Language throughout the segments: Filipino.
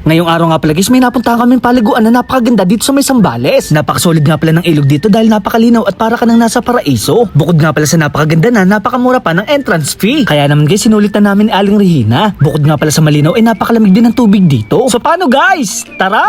Ngayong araw nga pala guys, may napuntahan kaming paliguan na napakaganda dito sa may Sambales. Napakasolid nga pala ng ilog dito dahil napakalinaw at para ka nang nasa paraiso. Bukod nga pala sa napakaganda na, napakamura pa ng entrance fee. Kaya naman guys, sinulit na namin ni Aling Regina. Bukod nga pala sa malinaw ay napakalamig din ng tubig dito. So paano guys? Tara!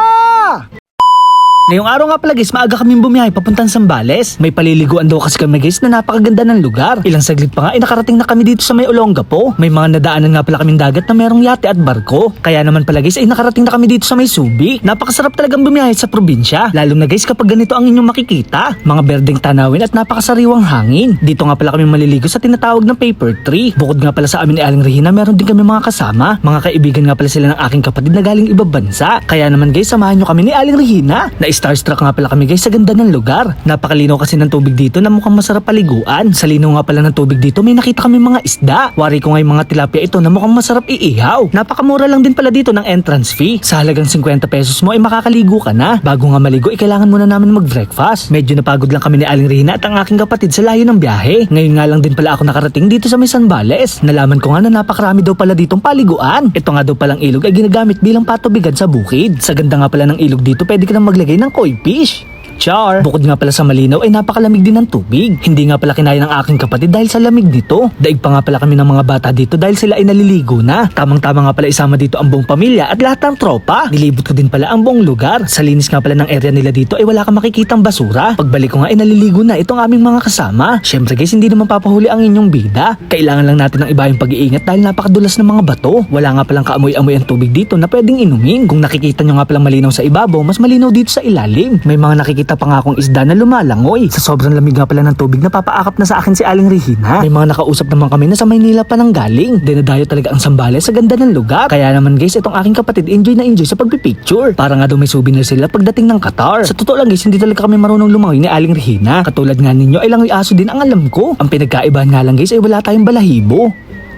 Ngayong araw nga pala guys, maaga kaming bumiyahe papuntang Sambales. May paliliguan daw kasi kami guys na napakaganda ng lugar. Ilang saglit pa nga ay nakarating na kami dito sa may Olongapo. May mga nadaanan nga pala kaming dagat na merong yate at barko. Kaya naman pala guys ay nakarating na kami dito sa may Subic. Napakasarap talagang bumiyahe sa probinsya. Lalo na guys kapag ganito ang inyong makikita. Mga berdeng tanawin at napakasariwang hangin. Dito nga pala kami maliligo sa tinatawag na paper tree. Bukod nga pala sa amin ni Aling Regina, meron din kami mga kasama. Mga kaibigan nga pala sila ng aking kapatid na galing ibang bansa. Kaya naman guys, samahan nyo kami ni Aling Regina. Starstruck nga pala kami guys sa ganda ng lugar. Napakalinaw kasi ng tubig dito na mukhang masarap paliguan. Sa linaw nga pala ng tubig dito may nakita kami mga isda. Wari ko nga yung mga tilapia ito na mukhang masarap iihaw. Napakamura lang din pala dito ng entrance fee. Sa halagang 50 pesos mo ay makakaligo ka na. Bago nga maligo ay kailangan muna namin mag-breakfast. Medyo napagod lang kami ni Aling Regina at ang aking kapatid sa layo ng biyahe. Ngayon nga lang din pala ako nakarating dito sa may Sambales. Nalaman ko nga na napakarami daw pala ditong paliguan. Ito nga daw palang ilog ay ginagamit bilang patubigan sa bukid. Sa ganda nga pala ng ilog dito pwede ka nang maglagay ng koi fish. Char! Bukod nga pala sa malinaw ay napakalamig din ng tubig. Hindi nga pala kinaya ng aking kapatid dahil sa lamig nito. Daig pa nga pala kami ng mga bata dito dahil sila ay naliligo na. Tamang-tama nga pala isama dito ang buong pamilya at lahat ng tropa. Nilibot ko din pala ang buong lugar. Sa linis nga pala ng area nila dito ay wala kang makikitang basura. Pagbalik ko nga ay naliligo na itong aming mga kasama. Syempre guys, hindi naman papahuli ang inyong bida. Kailangan lang natin ng iba yung pag-iingat dahil napakadulas ng mga bato. Wala nga palang kaamoy-amoy ang tubig dito na pwedeng inumin. Kung nakikita nyo nga palang malinaw sa ibabaw, mas malinaw dito sa ilalim. May mga nakikita pa nga akong isda na lumalangoy. Sa sobrang lamig nga pala ng tubig, napapaakap na sa akin si Aling Regina. May mga nakausap naman kami na sa Maynila pa nang galing. Dinadayo talaga ang Sambales sa ganda ng lugar. Kaya naman guys, itong aking kapatid enjoy na enjoy sa pagpipicture. Para nga daw may souvenir sila pagdating ng Qatar. Sa totoo lang guys, hindi talaga kami marunong lumangoy ni Aling Regina. Katulad nga ninyo ay langoy aso din ang alam ko. Ang pinagkaibahan nga lang guys ay wala tayong balahibo.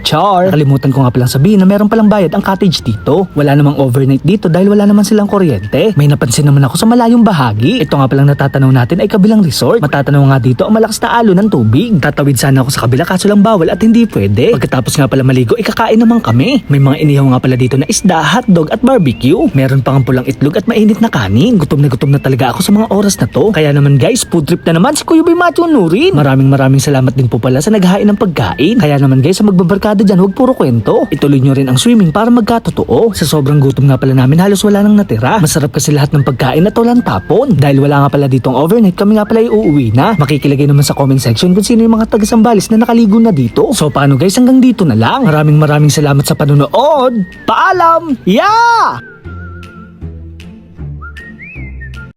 Char! Nakalimutan ko nga palang sabihin na meron palang bayad ang cottage dito. Wala namang overnight dito dahil wala naman silang kuryente. May napansin naman ako sa malayong bahagi. Ito nga palang natatanaw natin ay kabilang resort. Matatanaw nga dito ang malakas na alo ng tubig. Tatawid sana ako sa kabila kaso lang bawal at hindi pwede. Pagkatapos nga pala maligo ay kakain naman kami. May mga inihaw nga pala dito na isda, hotdog at barbecue. Meron pang pulang itlog at mainit na kanin. Gutom na talaga ako sa mga oras na to. Kaya naman guys, food trip na naman si Kuya Boy Macho Nurin. Maraming salamat din po pala sa naghain ng pagkain. Kaya naman guys, sa magbabarkada dyan, huwag puro kwento. Ituloy nyo rin ang swimming para magkatotoo. Sa sobrang gutom nga pala namin, halos wala nang natira. Masarap kasi lahat ng pagkain at walang tapon. Dahil wala nga pala ditong overnight, kami nga pala ay uuwi na. Makikilagay naman sa comment section kung sino yung mga taga-Sambales na nakaligo na dito. So paano guys, hanggang dito na lang. Maraming salamat sa panonood. Paalam! Yeah!